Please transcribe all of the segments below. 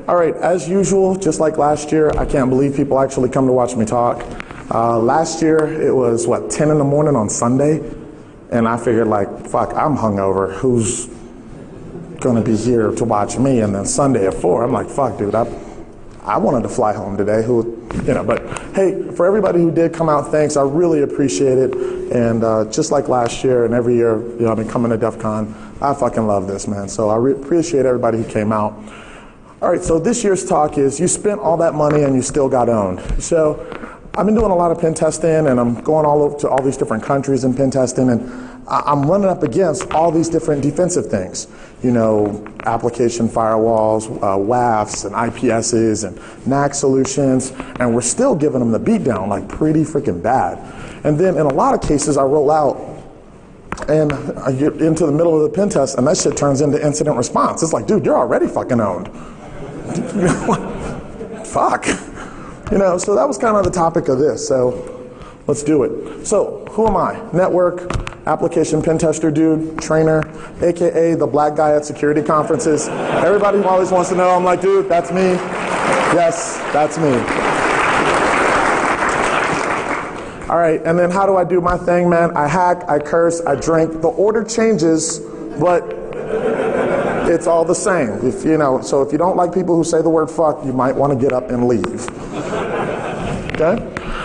All right, as usual, just like last year, I can't believe people actually come to watch me talk. Last year, it was, 10 in the morning on Sunday? And I figured, fuck, I'm hungover. Who's gonna be here to watch me? And then Sunday at 4, I'm like, fuck, dude, I wanted to fly home today. But hey, for everybody who did come out, thanks. I really appreciate it. And just like last year and every year, I've been coming to Defcon. I fucking love this, man. So I appreciate everybody who came out. All right, so this year's talk is you spent all that money and you still got owned. So I've been doing a lot of pen testing and I'm going all over to all these different countries in pen testing, and I'm running up against all these different defensive things. Application firewalls, WAFs and IPSs and NAC solutions, and we're still giving them the beatdown like pretty freaking bad. And then in a lot of cases I roll out and I get into the middle of the pen test and that shit turns into incident response. It's like, dude, you're already fucking owned. Fuck. So that was kind of the topic of this, so let's do it. So, who am I? Network, application pen tester dude, trainer, AKA the black guy at security conferences. Everybody who always wants to know, I'm like, dude, that's me. Yes, that's me. All right, and then how do I do my thing, man? I hack, I curse, I drink. The order changes, but it's all the same. So if you don't like people who say the word fuck, you might want to get up and leave. Okay?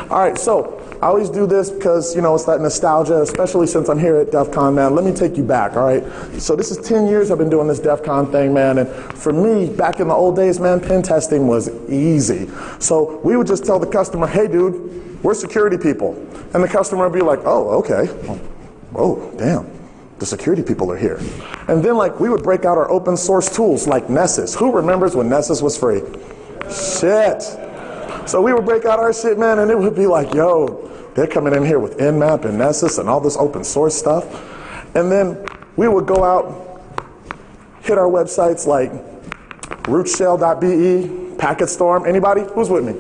All right, so I always do this because, it's that nostalgia, especially since I'm here at Defcon, man. Let me take you back, all right? So this is 10 years I've been doing this Defcon thing, man. And for me, back in the old days, man, pen testing was easy. So we would just tell the customer, hey, dude, we're security people. And the customer would be like, oh, okay. Oh, damn. The security people are here. And then we would break out our open source tools like Nessus. Who remembers when Nessus was free? Shit. So we would break out our shit, man, and it would be like, yo, they're coming in here with Nmap and Nessus and all this open source stuff. And then we would go out, hit our websites like rootshell.be, PacketStorm. Anybody? Who's with me?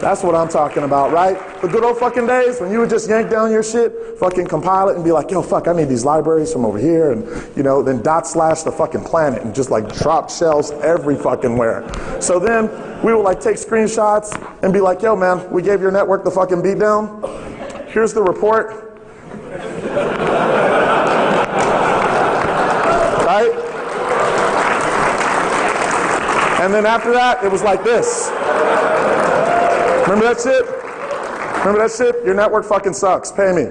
That's what I'm talking about, right? The good old fucking days when you would just yank down your shit, fucking compile it and be like, yo, fuck, I need these libraries from over here, and then / the fucking planet and just drop shells every fucking where. So then we would take screenshots and be like, yo, man, we gave your network the fucking beatdown. Here's the report. Right? And then after that, it was like this. Remember that shit? Remember that shit? Your network fucking sucks. Pay me.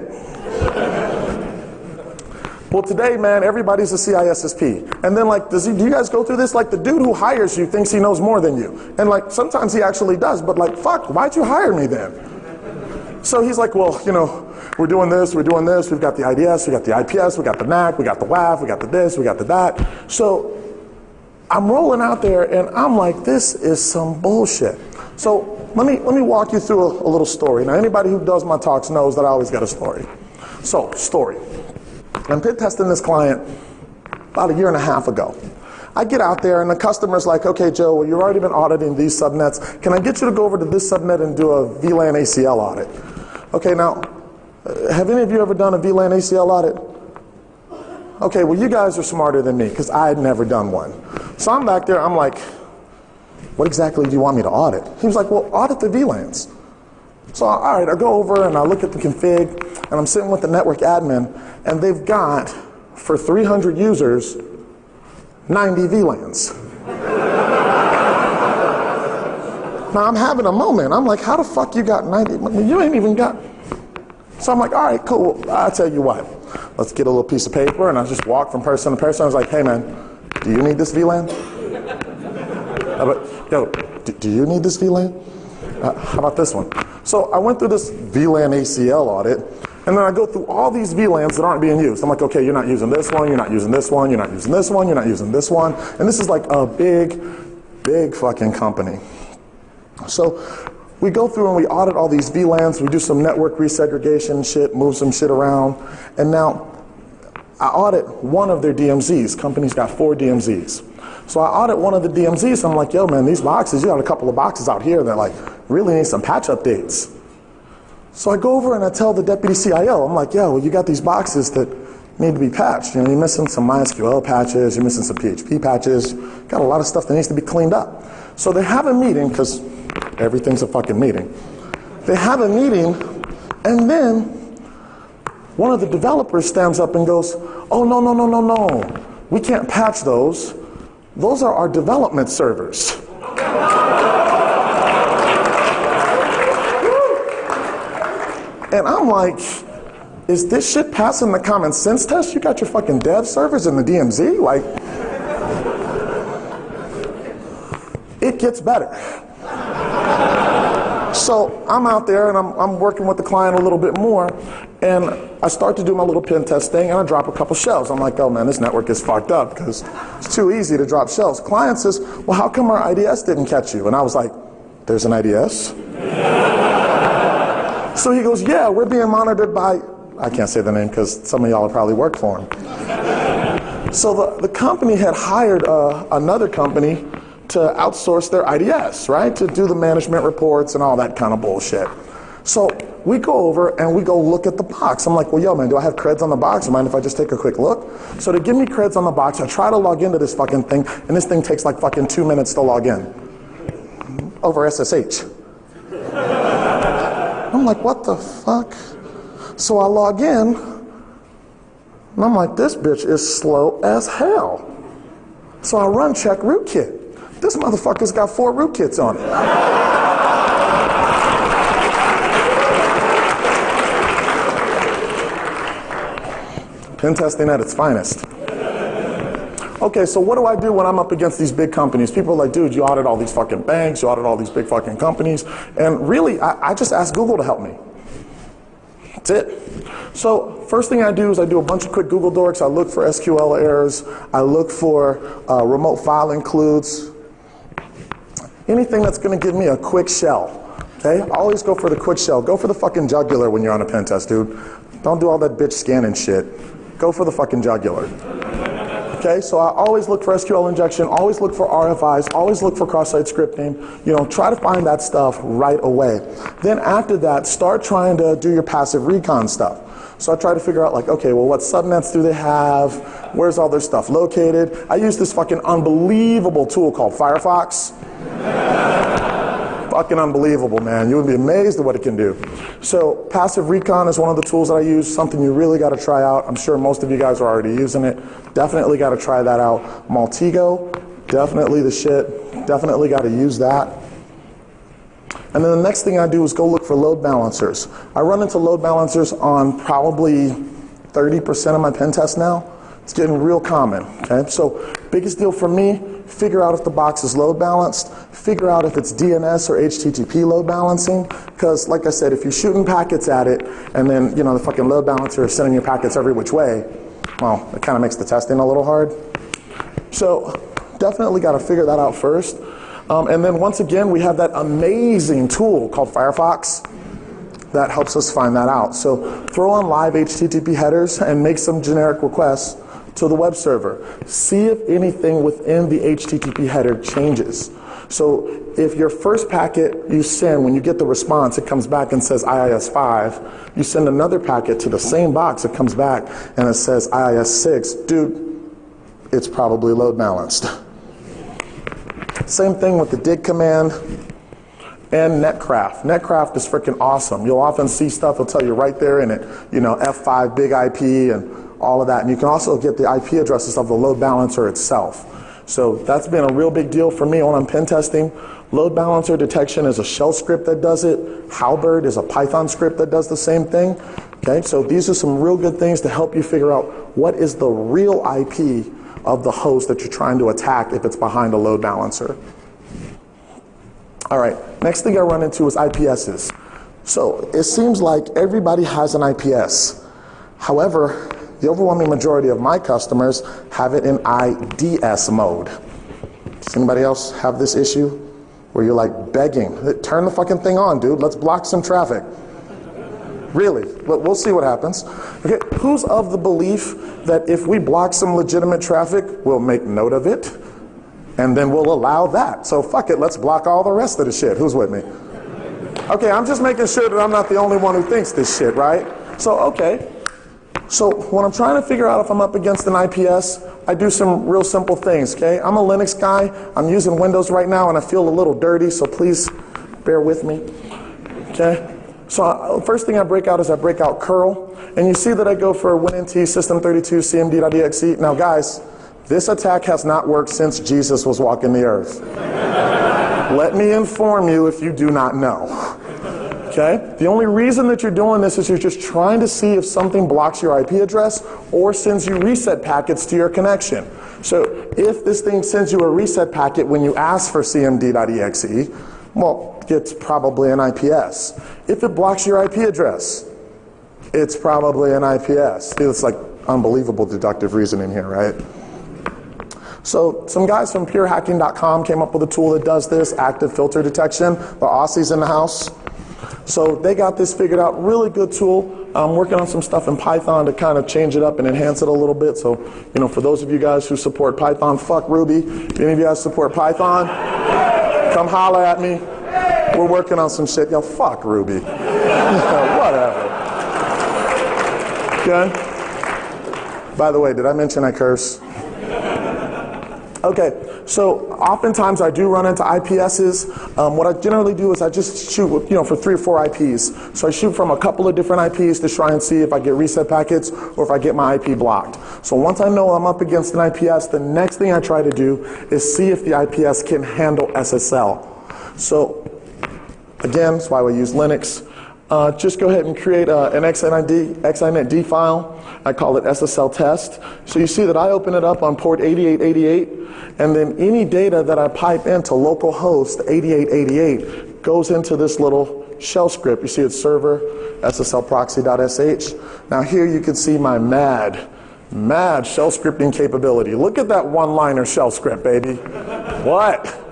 Well, today, man, everybody's a CISSP. And then, do you guys go through this? The dude who hires you thinks he knows more than you. And, sometimes he actually does. But, fuck, why'd you hire me then? So he's like, well, we're doing this, we're doing this. We've got the IDS, we got the IPS, we got the NAC, we got the WAF, we got the this, we got the that. So I'm rolling out there, and I'm like, this is some bullshit. So let me walk you through a little story. Now, anybody who does my talks knows that I always got a story. So, story. I'm pen testing this client about 1.5 years ago. I get out there and the customer's like, okay, Joe, well, you've already been auditing these subnets. Can I get you to go over to this subnet and do a VLAN ACL audit? Okay, now, have any of you ever done a VLAN ACL audit? Okay, well, you guys are smarter than me because I had never done one. So I'm back there, I'm like, what exactly do you want me to audit? He was like, well, audit the VLANs. So, all right, I go over and I look at the config, and I'm sitting with the network admin, and they've got, for 300 users, 90 VLANs. Now, I'm having a moment. I'm like, how the fuck you got 90? You ain't even got... So I'm like, all right, cool. I'll tell you what. Let's get a little piece of paper, and I just walk from person to person. I was like, hey, man, do you need this VLAN? Yo, do you need this VLAN? How about this one? So I went through this VLAN ACL audit, and then I go through all these VLANs that aren't being used. I'm like, okay, you're not using this one, you're not using this one, you're not using this one, you're not using this one. And this is like a big, big fucking company. So we go through and we audit all these VLANs, we do some network resegregation shit, move some shit around, and now I audit one of their DMZs. Company's got 4 DMZs. So I audit one of the DMZs, and I'm like, yo, man, these boxes, you got a couple of boxes out here that really need some patch updates. So I go over and I tell the deputy CIO, I'm like, yo, well, you got these boxes that need to be patched. You're missing some MySQL patches, you're missing some PHP patches, got a lot of stuff that needs to be cleaned up. So they have a meeting, because everything's a fucking meeting. They have a meeting, and then one of the developers stands up and goes, oh, no. We can't patch those. Those are our development servers. And I'm like, is this shit passing the common sense test? You got your fucking dev servers in the DMZ? Like, it gets better. So I'm out there and I'm working with the client a little bit more, and I start to do my little pen test thing, and I drop a couple shells. I'm like, oh man, this network is fucked up because it's too easy to drop shells. Client says, well, how come our IDS didn't catch you? And I was like, there's an IDS? So he goes, yeah, we're being monitored by, I can't say the name because some of y'all probably work for him. So the company had hired another company to outsource their IDS, right? To do the management reports and all that kind of bullshit. So we go over and we go look at the box. I'm like, well, yo, man, do I have creds on the box? Mind if I just take a quick look? So to give me creds on the box, I try to log into this fucking thing, and this thing takes like fucking 2 minutes to log in. Over SSH. I'm like, what the fuck? So I log in, and I'm like, this bitch is slow as hell. So I run check rootkit. This motherfucker's got 4 rootkits on it. Pen testing at its finest. Okay, so what do I do when I'm up against these big companies? People are like, dude, you audit all these fucking banks, you audit all these big fucking companies. And really, I just ask Google to help me. That's it. So first thing I do is I do a bunch of quick Google Docs. I look for SQL errors. I look for remote file includes. Anything that's going to give me a quick shell. Okay? Always go for the quick shell. Go for the fucking jugular when you're on a pen test, dude. Don't do all that bitch scanning shit. Go for the fucking jugular. Okay, so I always look for SQL injection, always look for RFIs, always look for cross-site scripting. Try to find that stuff right away. Then after that, start trying to do your passive recon stuff. So I try to figure out like, okay, well, what subnets do they have? Where's all their stuff located? I use this fucking unbelievable tool called Firefox. Fucking unbelievable, man. You would be amazed at what it can do. So passive recon is one of the tools that I use, something you really got to try out. I'm sure most of you guys are already using it. Definitely got to try that out. Maltego, definitely the shit. Definitely got to use that. And then the next thing I do is go look for load balancers. I run into load balancers on probably 30% of my pen tests now. It's getting real common, okay? So biggest deal for me, figure out if the box is load balanced, figure out if it's DNS or HTTP load balancing, because like I said, if you're shooting packets at it and then, the fucking load balancer is sending your packets every which way, well, it kind of makes the testing a little hard. So definitely got to figure that out first. And then once again, we have that amazing tool called Firefox that helps us find that out. So throw on live HTTP headers and make some generic requests to the web server. See if anything within the HTTP header changes. So if your first packet you send, when you get the response, it comes back and says IIS5, you send another packet to the same box, it comes back and it says IIS6, dude, it's probably load balanced. Same thing with the dig command and netcraft. Netcraft is freaking awesome. You'll often see stuff, it'll tell you right there in it, F5, big IP, and all of that. And you can also get the IP addresses of the load balancer itself. So that's been a real big deal for me when I'm pen testing. Load balancer detection is a shell script that does it. Halberd is a Python script that does the same thing. Okay, so these are some real good things to help you figure out what is the real IP of the host that you're trying to attack if it's behind a load balancer. All right, next thing I run into is IPSs. So it seems like everybody has an IPS. However, the overwhelming majority of my customers have it in IDS mode. Does anybody else have this issue? Where you're like begging, turn the fucking thing on, dude, let's block some traffic. Really, we'll see what happens. Okay, who's of the belief that if we block some legitimate traffic, we'll make note of it, and then we'll allow that. So fuck it, let's block all the rest of the shit. Who's with me? Okay, I'm just making sure that I'm not the only one who thinks this shit, right? So, okay. So when I'm trying to figure out if I'm up against an IPS, I do some real simple things, okay? I'm a Linux guy. I'm using Windows right now, and I feel a little dirty, so please bear with me, okay? So first thing I break out is I break out curl, and you see that I go for WinNT system32 cmd.exe. Now guys, this attack has not worked since Jesus was walking the earth. Let me inform you if you do not know. Okay? The only reason that you're doing this is you're just trying to see if something blocks your IP address or sends you reset packets to your connection. So if this thing sends you a reset packet when you ask for cmd.exe, well, it's probably an IPS. If it blocks your IP address, it's probably an IPS. It's like unbelievable deductive reasoning here, right? So some guys from purehacking.com came up with a tool that does this, active filter detection. The Aussies in the house. So they got this figured out, really good tool. I'm working on some stuff in Python to kind of change it up and enhance it a little bit. So, you know, for those of you guys who support Python, fuck Ruby. If any of you guys support Python, come holler at me. We're working on some shit. Yo, fuck Ruby. Whatever. Okay? By the way, did I mention I curse? Okay, so oftentimes I do run into IPSs. What I generally do is I just shoot, for 3 or 4 IPs. So I shoot from a couple of different IPs to try and see if I get reset packets or if I get my IP blocked. So once I know I'm up against an IPS, the next thing I try to do is see if the IPS can handle SSL. So again, that's why we use Linux. Just go ahead and create an XINET file. I call it SSL test. So you see that I open it up on port 8888, and then any data that I pipe into localhost 8888 goes into this little shell script. You see it's server ssl-proxy.sh. Now here you can see my mad shell scripting capability. Look at that one-liner shell script, baby. What?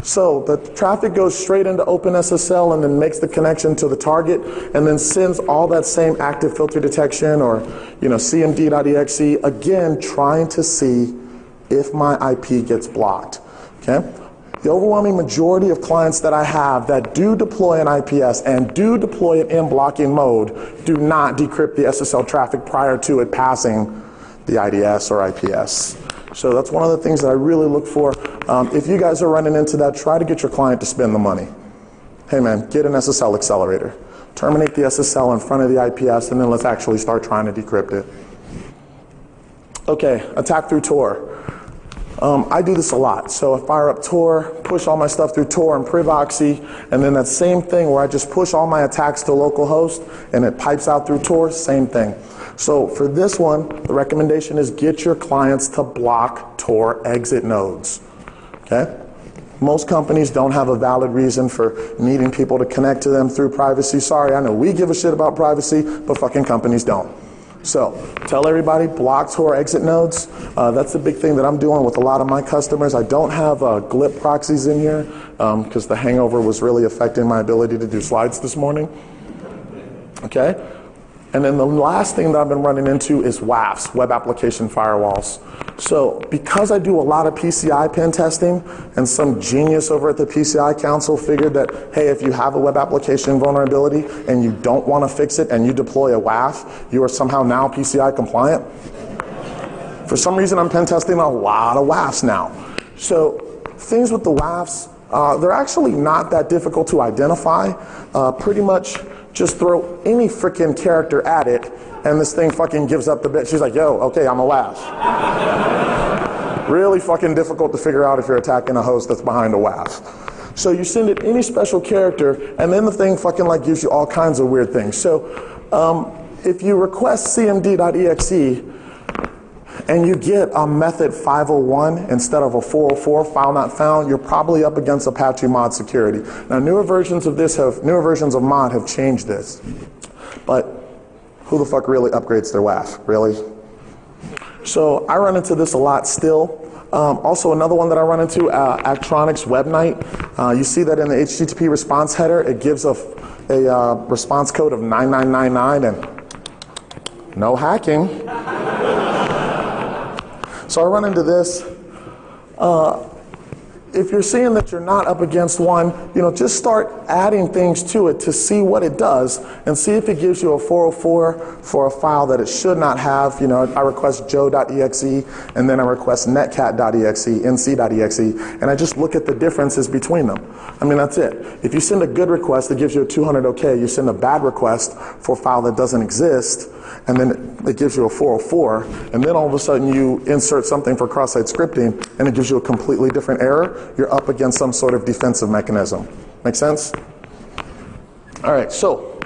So the traffic goes straight into OpenSSL and then makes the connection to the target and then sends all that same active filter detection or cmd.exe, again trying to see if my IP gets blocked. Okay? The overwhelming majority of clients that I have that do deploy an IPS and do deploy it in blocking mode do not decrypt the SSL traffic prior to it passing the IDS or IPS. So that's one of the things that I really look for. If you guys are running into that, try to get your client to spend the money. Hey man, get an SSL accelerator. Terminate the SSL in front of the IPS and then let's actually start trying to decrypt it. Okay, attack through Tor. I do this a lot. So I fire up Tor, push all my stuff through Tor and Privoxy, and then that same thing where I just push all my attacks to localhost and it pipes out through Tor, same thing. So for this one, the recommendation is get your clients to block Tor exit nodes. Okay? Most companies don't have a valid reason for needing people to connect to them through privacy. Sorry, I know we give a shit about privacy, but fucking companies don't. So tell everybody, block Tor exit nodes. That's the big thing that I'm doing with a lot of my customers. I don't have glip proxies in here because the hangover was really affecting my ability to do slides this morning. Okay? And then the last thing that I've been running into is WAFs, web application firewalls. So because I do a lot of PCI pen testing, and some genius over at the PCI Council figured that, hey, if you have a web application vulnerability and you don't want to fix it and you deploy a WAF, you are somehow now PCI compliant. For some reason, I'm pen testing a lot of WAFs now. So things with the WAFs, they're actually not that difficult to identify. Pretty much just throw any freaking character at it and this thing fucking gives up the bit. She's like, yo, okay, I'm a WAF. Really fucking difficult to figure out if you're attacking a host that's behind a WAF. So you send it any special character and then the thing fucking like gives you all kinds of weird things. So if you request cmd.exe and you get a method 501 instead of a 404, file not found, you're probably up against Apache mod security. Now newer versions of mod have changed this. But who the fuck really upgrades their WAF, really? So I run into this a lot still. Also another one that I run into, Actronics Web Night. You see that in the HTTP response header, it gives a response code of 9999 and no hacking. So I run into this. if you're seeing that you're not up against one, just start adding things to it to see what it does and see if it gives you a 404 for a file that it should not have. I request joe.exe and then I request netcat.exe, nc.exe, and I just look at the differences between them. I mean, that's it. If you send a good request that gives you a 200 OK, you send a bad request for a file that doesn't exist, and then it gives you a 404, and then all of a sudden you insert something for cross-site scripting and it gives you a completely different error, you're up against some sort of defensive mechanism. Make sense? All right, so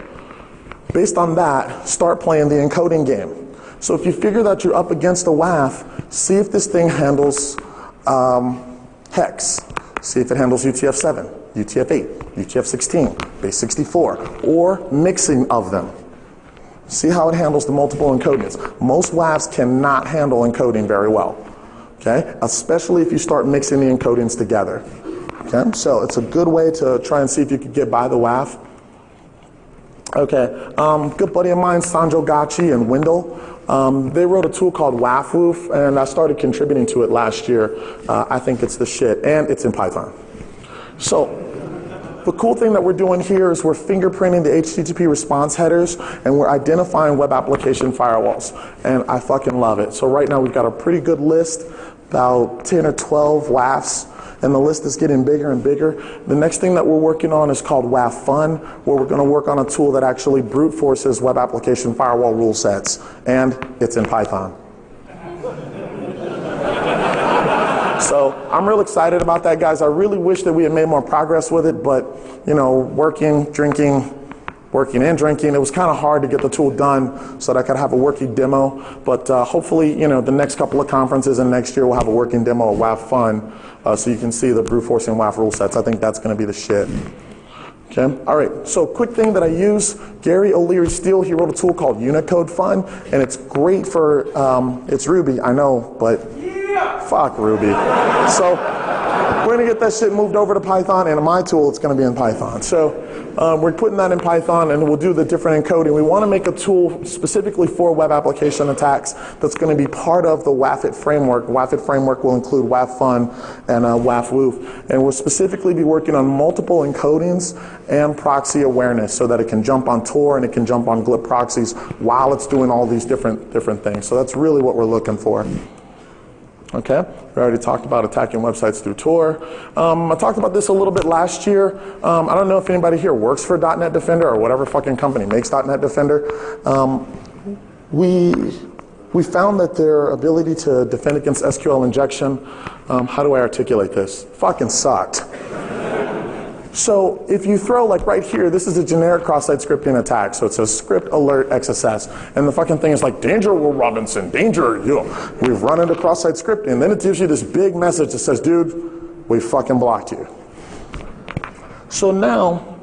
based on that, start playing the encoding game. So if you figure that you're up against a WAF, see if this thing handles hex. See if it handles UTF-7, UTF-8, UTF-16, base 64, or mixing of them. See how it handles the multiple encodings. Most WAFs cannot handle encoding very well, okay? Especially if you start mixing the encodings together, okay? So it's a good way to try and see if you could get by the WAF. Okay, good buddy of mine, Sanjo Gachi and Wendell, they wrote a tool called WAFWoof, and I started contributing to it last year. I think it's the shit, and it's in Python. So, the cool thing that we're doing here is we're fingerprinting the HTTP response headers and we're identifying web application firewalls. And I fucking love it. So right now we've got a pretty good list, about 10 or 12 WAFs, and the list is getting bigger and bigger. The next thing that we're working on is called WAF Fun, where we're gonna work on a tool that actually brute forces web application firewall rule sets, and it's in Python. So I'm real excited about that, guys. I really wish that we had made more progress with it, but working, drinking, working and drinking, it was kind of hard to get the tool done so that I could have a working demo. But hopefully, the next couple of conferences and next year we'll have a working demo of WAF Fun, so you can see the brute forcing WAF rule sets. I think that's going to be the shit. Okay. All right. So quick thing that I use, Gary O'Leary Steele, he wrote a tool called Unicode Fun, and it's great for it's Ruby, I know, but. Fuck Ruby. So we're gonna get that shit moved over to Python, and in my tool it's gonna be in Python. So we're putting that in Python and we'll do the different encoding. We wanna make a tool specifically for web application attacks that's gonna be part of the WAFit framework. WAFit framework will include WAF Fun and WAFWoof. And we'll specifically be working on multiple encodings and proxy awareness so that it can jump on Tor and it can jump on glib proxies while it's doing all these different things. So that's really what we're looking for. Okay, we already talked about attacking websites through Tor. I talked about this a little bit last year. I don't know if anybody here works for .NET Defender or whatever fucking company makes .NET Defender. We found that their ability to defend against SQL injection, how do I articulate this? Fucking sucked. So if you throw, like right here, this is a generic cross-site scripting attack. So it says script alert XSS. And the fucking thing is like, danger, Will Robinson, danger, we've run into cross-site scripting. And then it gives you this big message that says, dude, we fucking blocked you. So now,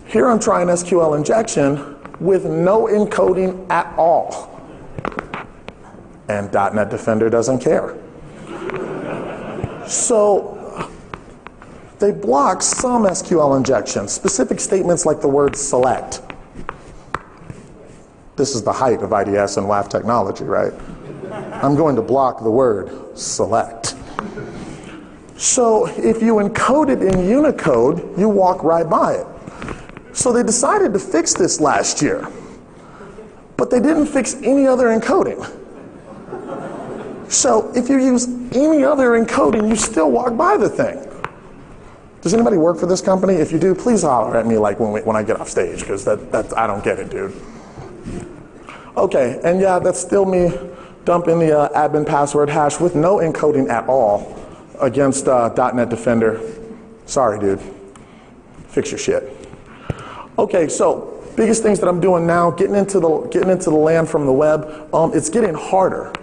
here I'm trying SQL injection with no encoding at all. And .NET Defender doesn't care. So, they block some SQL injection, specific statements like the word select. This is the height of IDS and WAF technology, right? I'm going to block the word select. So if you encode it in Unicode, you walk right by it. So they decided to fix this last year, but they didn't fix any other encoding. So if you use any other encoding, you still walk by the thing. Does anybody work for this company? If you do, please holler at me like when I get off stage, because that I don't get it, dude. Okay, and yeah, that's still me dumping the admin password hash with no encoding at all against .NET Defender. Sorry, dude. Fix your shit. Okay, so biggest things that I'm doing now, getting into the land from the web. It's getting harder.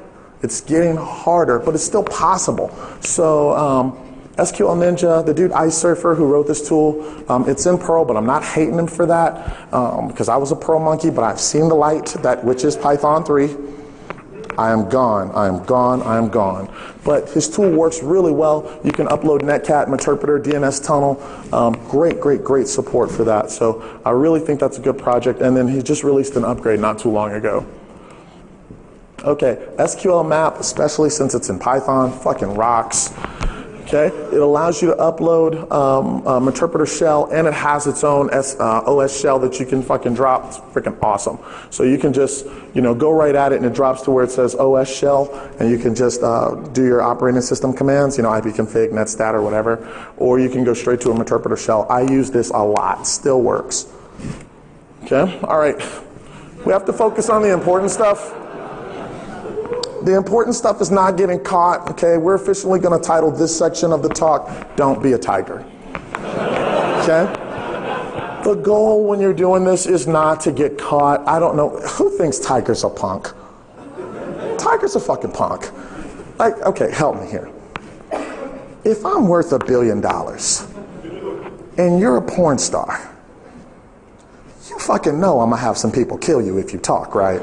It's getting harder, but it's still possible. So. SQL Ninja, the dude Ice Surfer who wrote this tool, it's in Perl, but I'm not hating him for that because I was a Perl monkey, but I've seen the light, which is Python 3. I am gone, I am gone, I am gone. But his tool works really well. You can upload Netcat, Interpreter, DNS Tunnel. Great support for that. So I really think that's a good project. And then he just released an upgrade not too long ago. Okay, SQL map, especially since it's in Python, fucking rocks. Okay, it allows you to upload interpreter shell, and it has its own OS shell that you can fucking drop. It's freaking awesome. So you can just, go right at it, and it drops to where it says OS shell, and you can just do your operating system commands, ipconfig, netstat, or whatever, or you can go straight to an interpreter shell. I use this a lot. Still works. Okay, all right. We have to focus on the important stuff. The important stuff is not getting caught, okay? We're officially going to title this section of the talk, Don't Be a Tiger. Okay? The goal when you're doing this is not to get caught. I don't know. Who thinks Tiger's a punk? Tiger's a fucking punk. Like, okay, help me here. If I'm worth $1 billion and you're a porn star, you fucking know I'm going to have some people kill you if you talk, right?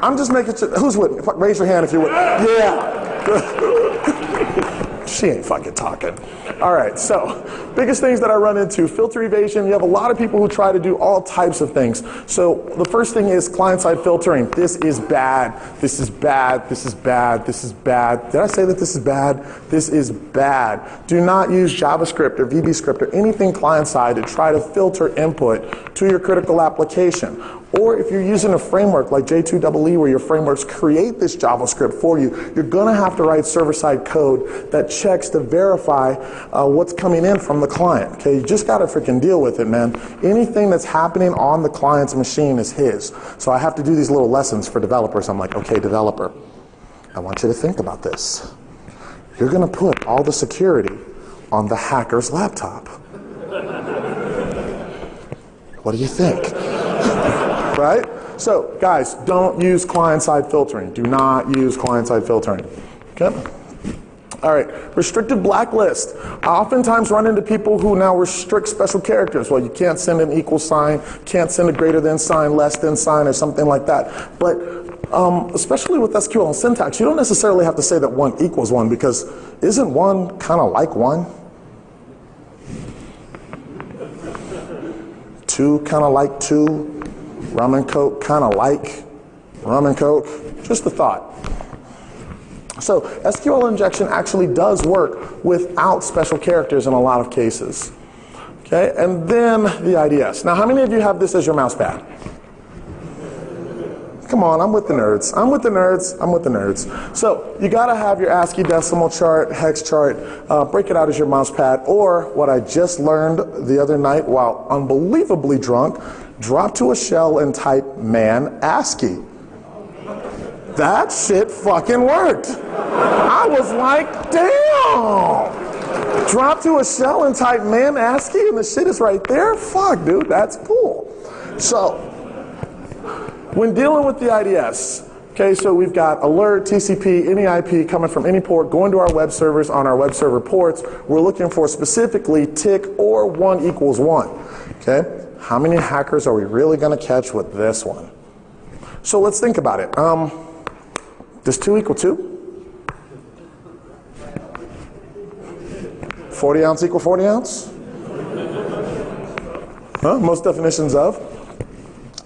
I'm just making sure. Who's with me? Raise your hand if you're with me. Yeah. She ain't fucking talking. All right, so biggest things that I run into, filter evasion. You have a lot of people who try to do all types of things. So the first thing is client-side filtering. This is bad. This is bad. This is bad. This is bad. Did I say that this is bad? This is bad. Do not use JavaScript or VBScript or anything client-side to try to filter input to your critical application. Or if you're using a framework like J2EE where your frameworks create this JavaScript for you, you're going to have to write server-side code that checks to verify what's coming in from the client. Okay, you just got to freaking deal with it, man. Anything that's happening on the client's machine is his. So I have to do these little lessons for developers. I'm like, okay, developer, I want you to think about this. You're going to put all the security on the hacker's laptop. What do you think? Right? So, guys, don't use client-side filtering. Do not use client-side filtering. Okay? All right, restricted blacklist. I oftentimes run into people who now restrict special characters. Well, you can't send an equal sign, can't send a greater than sign, less than sign, or something like that. But especially with SQL and syntax, you don't necessarily have to say that 1 equals 1, because isn't 1 kind of like 1? 2 kind of like 2? Rum and Coke kind of like rum and Coke? Just a thought. So SQL injection actually does work without special characters in a lot of cases. Okay, and then the IDS. Now, how many of you have this as your mouse pad? Come on, I'm with the nerds. I'm with the nerds. I'm with the nerds. So you got to have your ASCII decimal chart, hex chart, break it out as your mouse pad, or what I just learned the other night while unbelievably drunk, drop to a shell and type man ASCII. That shit fucking worked. I was like, damn. Drop to a shell and type man ASCII and the shit is right there? Fuck, dude, that's cool. So, when dealing with the IDS, okay, so we've got alert, TCP, any IP coming from any port, going to our web servers on our web server ports. We're looking for specifically tick or 1 equals 1. Okay, how many hackers are we really going to catch with this one? So let's think about it. Does 2 equal 2? 40 ounce equal 40 ounce? Huh? Most definitions of.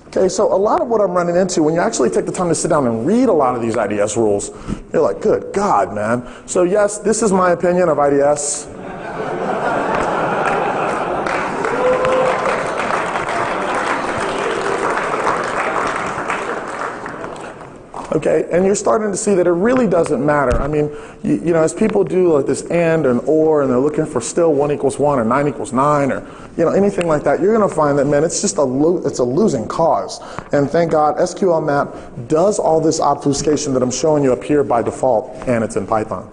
Okay, so a lot of what I'm running into, when you actually take the time to sit down and read a lot of these IDS rules, you're like, good God, man. So yes, this is my opinion of IDS. Okay, and you're starting to see that it really doesn't matter. I mean, you know, as people do like this and or, and they're looking for still 1 equals 1 or 9 equals 9 or, you know, anything like that, you're going to find that, man, it's just it's a losing cause. And thank God, SQL map does all this obfuscation that I'm showing you up here by default, and it's in Python.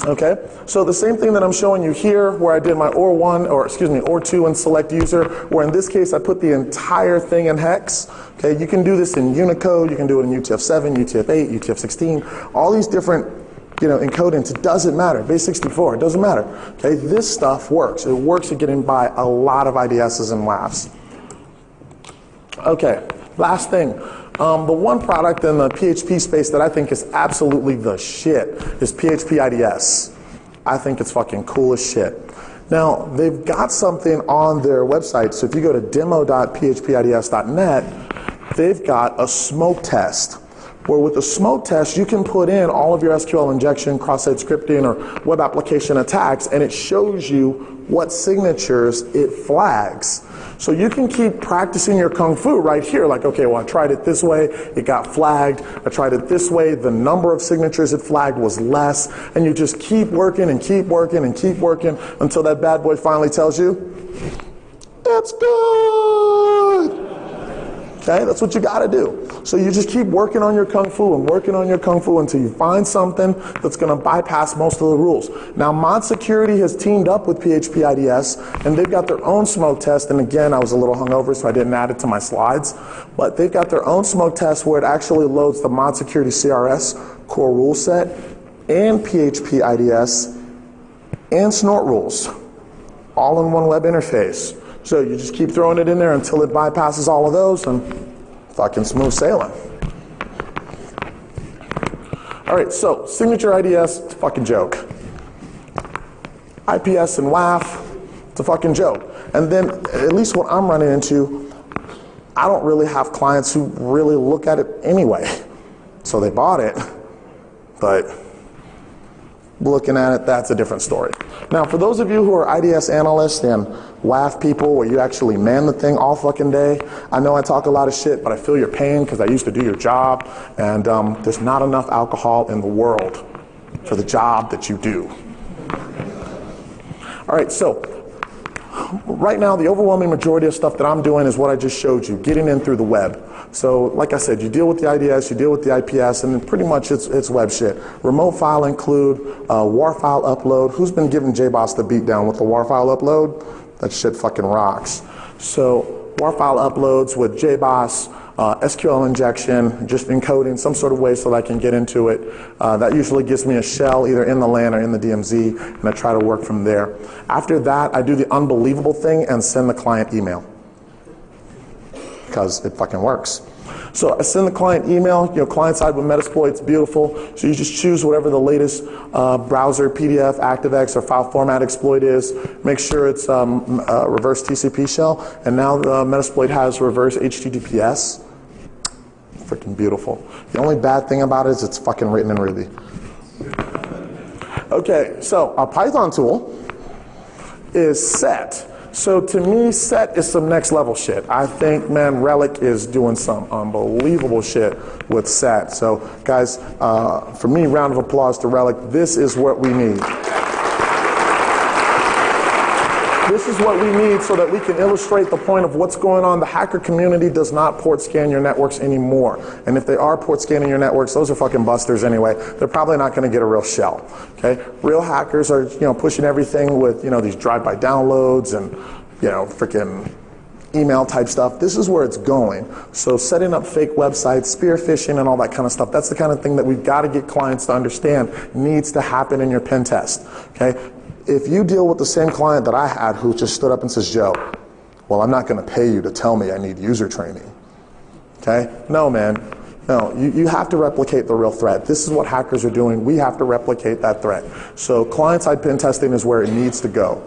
Okay, so the same thing that I'm showing you here, where I did my OR2 and select user, where in this case I put the entire thing in hex. Okay, you can do this in Unicode, you can do it in UTF-7, UTF-8, UTF-16, all these different, you know, encodings. It doesn't matter. Base 64, it doesn't matter. Okay, this stuff works. It works at getting by a lot of IDSs and WAFs. Okay, last thing. The one product in the PHP space that I think is absolutely the shit is PHP IDS. I think it's fucking cool as shit. Now, they've got something on their website, so if you go to demo.phpids.net, they've got a smoke test, where with the smoke test, you can put in all of your SQL injection, cross-site scripting, or web application attacks, and it shows you what signatures it flags. So you can keep practicing your kung fu right here, like, okay, well, I tried it this way, it got flagged. I tried it this way, the number of signatures it flagged was less, and you just keep working and keep working and keep working until that bad boy finally tells you, it's good. Okay, that's what you gotta do. So you just keep working on your kung fu and working on your kung fu until you find something that's gonna bypass most of the rules. Now, Mod Security has teamed up with PHP IDS, and they've got their own smoke test. And again, I was a little hungover, so I didn't add it to my slides. But they've got their own smoke test where it actually loads the Mod Security CRS core rule set and PHP IDS and snort rules, all in one web interface. So you just keep throwing it in there until it bypasses all of those, and fucking smooth sailing. All right, so signature IDS, it's a fucking joke. IPS and WAF, it's a fucking joke. And then, at least what I'm running into, I don't really have clients who really look at it anyway. So they bought it, but looking at it, that's a different story. Now, for those of you who are IDS analysts and WAF people where you actually man the thing all fucking day, I know I talk a lot of shit, but I feel your pain because I used to do your job, and there's not enough alcohol in the world for the job that you do. All right, so right now the overwhelming majority of stuff that I'm doing is what I just showed you, getting in through the web. So like I said, you deal with the IDS, you deal with the IPS, and then pretty much it's web shit. Remote file include, WAR file upload. Who's been giving JBoss the beat down with the WAR file upload? That shit fucking rocks. So WAR file uploads with JBoss, SQL injection, just encoding some sort of way so that I can get into it. That usually gives me a shell either in the LAN or in the DMZ, and I try to work from there. After that, I do the unbelievable thing and send the client email, because it fucking works. So I send the client email, client side with Metasploit, it's beautiful. So you just choose whatever the latest browser, PDF, ActiveX, or file format exploit is. Make sure it's a reverse TCP shell. And now Metasploit has reverse HTTPS. Freaking beautiful. The only bad thing about it is it's fucking written in Ruby. Okay, so our Python tool is set. So to me, set is some next level shit. I think, man, Relic is doing some unbelievable shit with set. So guys, for me, round of applause to Relic. This is what we need. This is what we need so that we can illustrate the point of what's going on. The hacker community does not port scan your networks anymore. And if they are port scanning your networks, those are fucking busters anyway. They're probably not going to get a real shell. Okay? Real hackers are, pushing everything with, these drive-by downloads and, freaking email type stuff. This is where it's going. So setting up fake websites, spear phishing, and all that kind of stuff, that's the kind of thing that we've got to get clients to understand needs to happen in your pen test. Okay? If you deal with the same client that I had who just stood up and says, Joe, well, I'm not going to pay you to tell me I need user training. Okay? No, man. No, you have to replicate the real threat. This is what hackers are doing. We have to replicate that threat. So client-side pen testing is where it needs to go.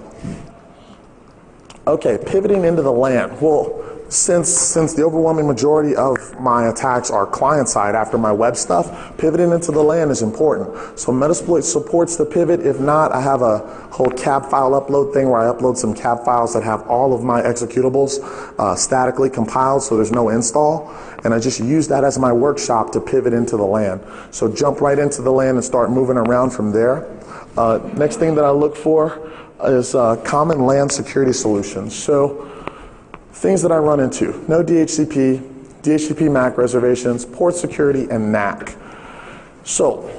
Okay, pivoting into the LAN. Well, since the overwhelming majority of my attacks are client-side after my web stuff, pivoting into the LAN is important. So Metasploit supports the pivot. If not, I have a whole cab file upload thing where I upload some cab files that have all of my executables statically compiled, so there's no install. And I just use that as my workshop to pivot into the LAN. So jump right into the LAN and start moving around from there. Next thing that I look for is common LAN security solutions. So things that I run into: no DHCP, DHCP MAC reservations, port security, and NAC. So,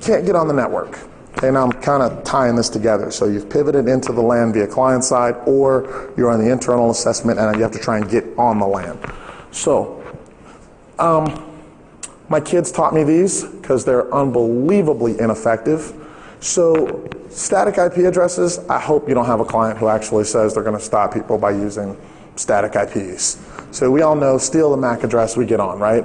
can't get on the network. Okay, now I'm kind of tying this together. So you've pivoted into the LAN via client side, or you're on the internal assessment and you have to try and get on the LAN. So, my kids taught me these because they're unbelievably ineffective. So, static IP addresses, I hope you don't have a client who actually says they're going to stop people by using static IPs. So we all know, steal the MAC address, we get on, right?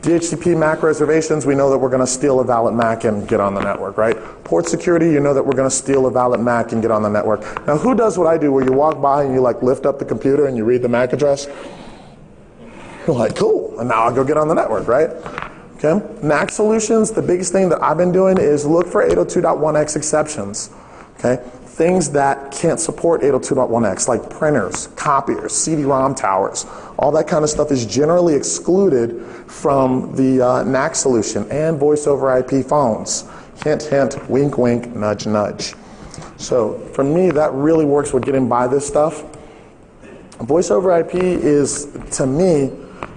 DHCP MAC reservations, we know that we're going to steal a valid MAC and get on the network, right? Port security, you know that we're going to steal a valid MAC and get on the network. Now, who does what I do, where you walk by and you lift up the computer and you read the MAC address? You're like, cool, and now I'll go get on the network, right? Okay. NAC solutions, the biggest thing that I've been doing is look for 802.1x exceptions. Okay. Things that can't support 802.1x, like printers, copiers, CD-ROM towers, all that kind of stuff is generally excluded from the NAC solution, and voice over IP phones. Hint, hint, wink, wink, nudge, nudge. So for me, that really works with getting by this stuff. Voice over IP is, to me,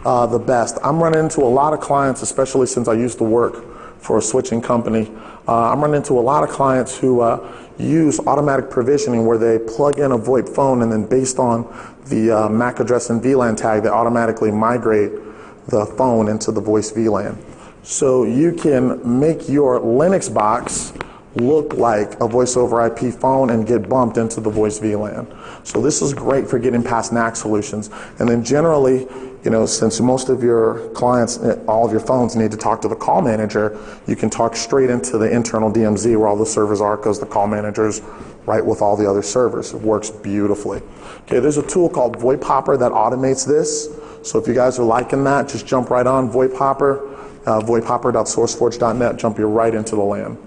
the best. I'm running into a lot of clients, especially since I used to work for a switching company. I'm running into a lot of clients who use automatic provisioning, where they plug in a VoIP phone, and then based on the MAC address and VLAN tag, they automatically migrate the phone into the voice VLAN. So you can make your Linux box look like a voice over IP phone and get bumped into the voice VLAN. So this is great for getting past NAC solutions. And then generally, you know, since most of your clients, all of your phones need to talk to the call manager, you can talk straight into the internal DMZ where all the servers are, because the call manager's right with all the other servers. It works beautifully. Okay, there's a tool called VoIP Hopper that automates this. So if you guys are liking that, just jump right on VoIP Hopper, voiphopper.sourceforge.net, jump you right into the LAN.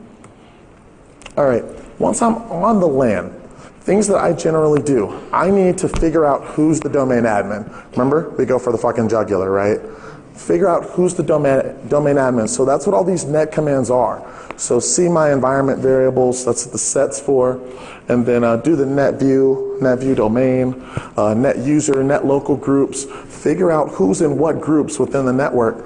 All right, once I'm on the LAN, things that I generally do, I need to figure out who's the domain admin. Remember, we go for the fucking jugular, right? Figure out who's the domain admin. So that's what all these net commands are. So see my environment variables, that's what the set's for, and then do the net view domain, net user, net local groups. Figure out who's in what groups within the network,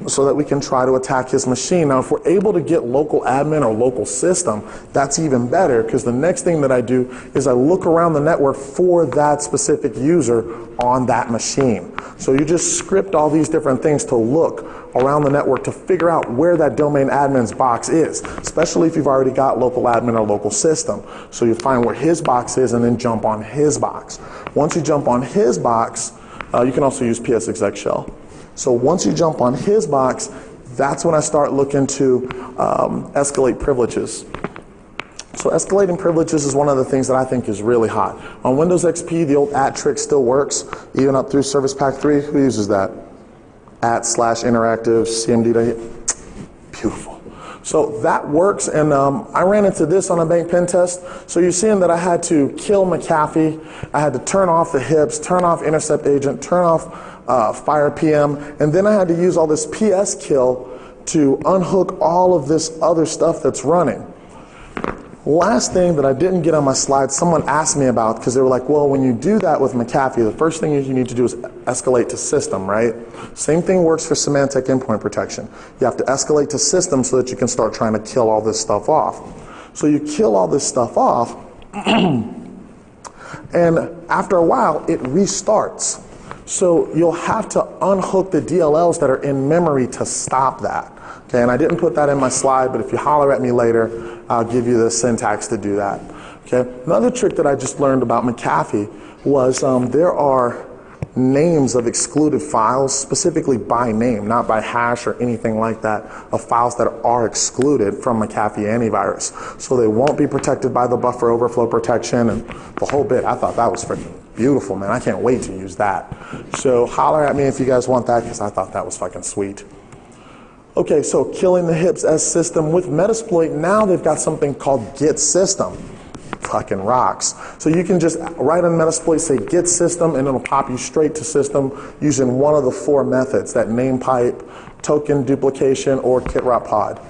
so that we can try to attack his machine. Now, if we're able to get local admin or local system, that's even better, because the next thing that I do is I look around the network for that specific user on that machine. So you just script all these different things to look around the network to figure out where that domain admin's box is, especially if you've already got local admin or local system. So you find where his box is and then jump on his box. Once you jump on his box, you can also use PSExec shell. So once you jump on his box, that's when I start looking to escalate privileges. So escalating privileges is one of the things that I think is really hot. On Windows XP, the old @ trick still works, even up through Service Pack 3. Who uses that? @/interactive cmd. Beautiful. So that works, and I ran into this on a bank pen test. So you're seeing that I had to kill McAfee, I had to turn off the hips, turn off intercept agent, turn off fire PM, and then I had to use all this PS kill to unhook all of this other stuff that's running. Last thing that I didn't get on my slide, someone asked me about, because they were like, well, when you do that with McAfee, the first thing you need to do is escalate to system, right? Same thing works for Symantec endpoint protection. You have to escalate to system so that you can start trying to kill all this stuff off. So you kill all this stuff off, and after a while, it restarts. So you'll have to unhook the DLLs that are in memory to stop that. Okay, and I didn't put that in my slide, but if you holler at me later, I'll give you the syntax to do that. Okay, another trick that I just learned about McAfee was there are names of excluded files, specifically by name, not by hash or anything like that, of files that are excluded from McAfee antivirus. So they won't be protected by the buffer overflow protection and the whole bit. I thought that was freaking beautiful, man. I can't wait to use that. So holler at me if you guys want that, because I thought that was fucking sweet. Okay, so killing the hips as system with Metasploit, now they've got something called get system. Fucking rocks. So you can just write on Metasploit, say get system, and it'll pop you straight to system using one of the 4 methods, that name pipe, token duplication, or kitrot pod.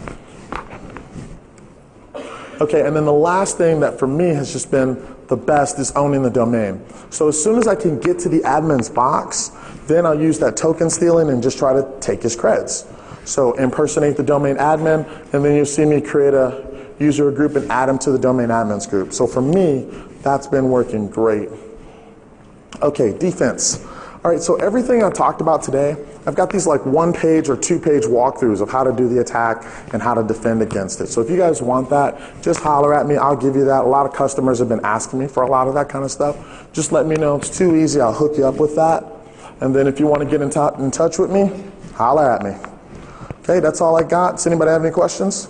Okay, and then the last thing that for me has just been the best is owning the domain. So as soon as I can get to the admin's box, then I'll use that token stealing and just try to take his creds. So impersonate the domain admin, and then you'll see me create a user group and add them to the domain admins group. So for me, that's been working great. Okay, defense. All right, so everything I talked about today, I've got these like 1-page or 2-page walkthroughs of how to do the attack and how to defend against it. So if you guys want that, just holler at me, I'll give you that. A lot of customers have been asking me for a lot of that kind of stuff. Just let me know, it's too easy, I'll hook you up with that. And then if you want to get in touch with me, holler at me. Okay, that's all I got. Does anybody have any questions?